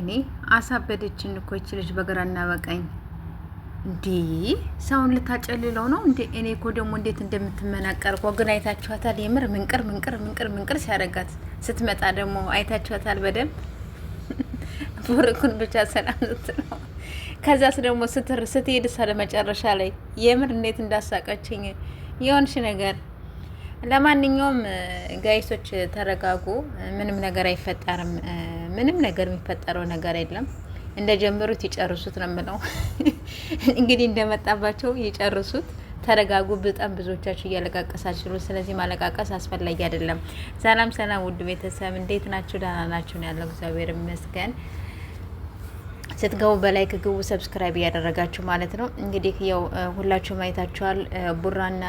ወይኔ አሳበደችን እኮ ይች ልጅ በግራና በቀኝ። እንዲህ ሰውን ልታጨልለው ነው እንዴ? እኔ እኮ ደግሞ እንዴት እንደምትመናቀር እኮ ግን አይታችኋታል? የምር ምንቅር ምንቅር ምንቅር ምንቅር ሲያደርጋት ስትመጣ ደግሞ አይታችኋታል በደንብ ቡርኩን ብቻ ሰላም ስትለው ከዛስ ደግሞ ስትሄድ ሳለ መጨረሻ ላይ የምር እንዴት እንዳሳቀችኝ የሆንሽ ነገር። ለማንኛውም ጋይሶች ተረጋጉ። ምንም ነገር አይፈጠርም። ምንም ነገር የሚፈጠረው ነገር የለም። እንደጀመሩት ይጨርሱት ነው የምለው። እንግዲህ እንደመጣባቸው ይጨርሱት። ተረጋጉ። በጣም ብዙዎቻችሁ እያለቃቀሳችሁ ነው። ስለዚህ ማለቃቀስ አስፈላጊ አይደለም። ሰላም ሰላም፣ ውድ ቤተሰብ እንዴት ናችሁ? ደህና ናችሁ ነው ያለው። እግዚአብሔር ይመስገን። ስትገቡ በላይክ ግቡ፣ ሰብስክራይብ እያደረጋችሁ ማለት ነው። እንግዲህ ያው ሁላችሁም አይታችኋል። ቡራና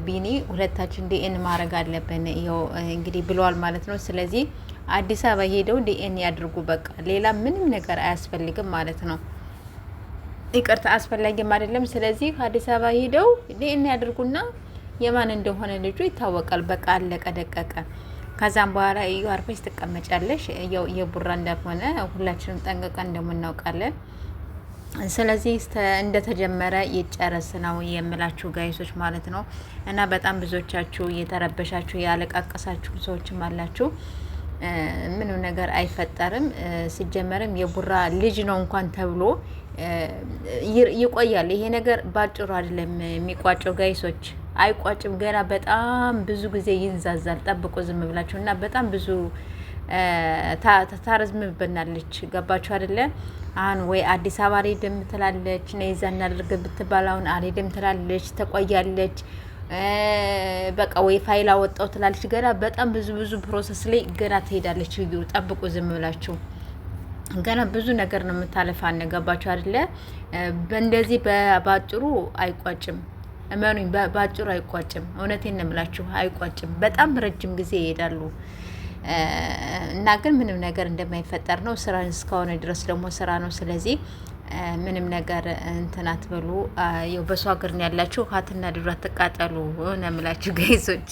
ቢኒ ሁለታችን ዲኤን ማድረግ አለብን ያው እንግዲህ ብለዋል ማለት ነው። ስለዚህ አዲስ አበባ ሄደው ዲኤን ያድርጉ። በቃ ሌላ ምንም ነገር አያስፈልግም ማለት ነው። ይቅርታ አስፈላጊም አይደለም። ስለዚህ አዲስ አበባ ሄደው ዲኤን ያድርጉና የማን እንደሆነ ልጁ ይታወቃል። በቃ አለቀ ደቀቀ። ከዛም በኋላ እዩ አርፈሽ ትቀመጫለሽ። ያው የቡራ እንደሆነ ሁላችንም ጠንቅቀን እንደምናውቃለን። ስለዚህ እንደተጀመረ ይጨረስ ነው የምላችሁ ጋይሶች ማለት ነው። እና በጣም ብዙዎቻችሁ እየተረበሻችሁ ያለቃቀሳችሁ ሰዎችም አላችሁ። ምንም ነገር አይፈጠርም። ሲጀመርም የቡራ ልጅ ነው እንኳን ተብሎ ይቆያል። ይሄ ነገር ባጭሩ አይደለም የሚቋጨው ጋይሶች፣ አይቋጭም። ገና በጣም ብዙ ጊዜ ይንዛዛል። ጠብቆ ዝም ብላችሁ እና በጣም ብዙ ታረዝምብናለች። ገባችሁ አይደለ? አሁን ወይ አዲስ አበባ አልሄድም ትላለች፣ ነይዛ እናድርግ ብትባል አሁን አልሄድም ትላለች፣ ተቆያለች። በቃ ወይ ፋይል አወጣው ትላለች። ገና በጣም ብዙ ፕሮሰስ ላይ ገና ትሄዳለች። እዩ ጠብቁ ዝም ብላችሁ። ገና ብዙ ነገር ነው የምታለፋ። ገባችሁ አይደለ? በእንደዚህ ባጭሩ አይቋጭም። እመኑኝ፣ ባጭሩ አይቋጭም። እውነቴን ነው የምላችሁ፣ አይቋጭም። በጣም ረጅም ጊዜ ይሄዳሉ እና ግን ምንም ነገር እንደማይፈጠር ነው። ስራ እስከሆነ ድረስ ደግሞ ስራ ነው። ስለዚህ ምንም ነገር እንትን አትበሉ። ያው በሷ ሀገር ነው ያላችሁ። ሀትና ድሮ አትቃጠሉ ነው የምላችሁ ጋይዞች።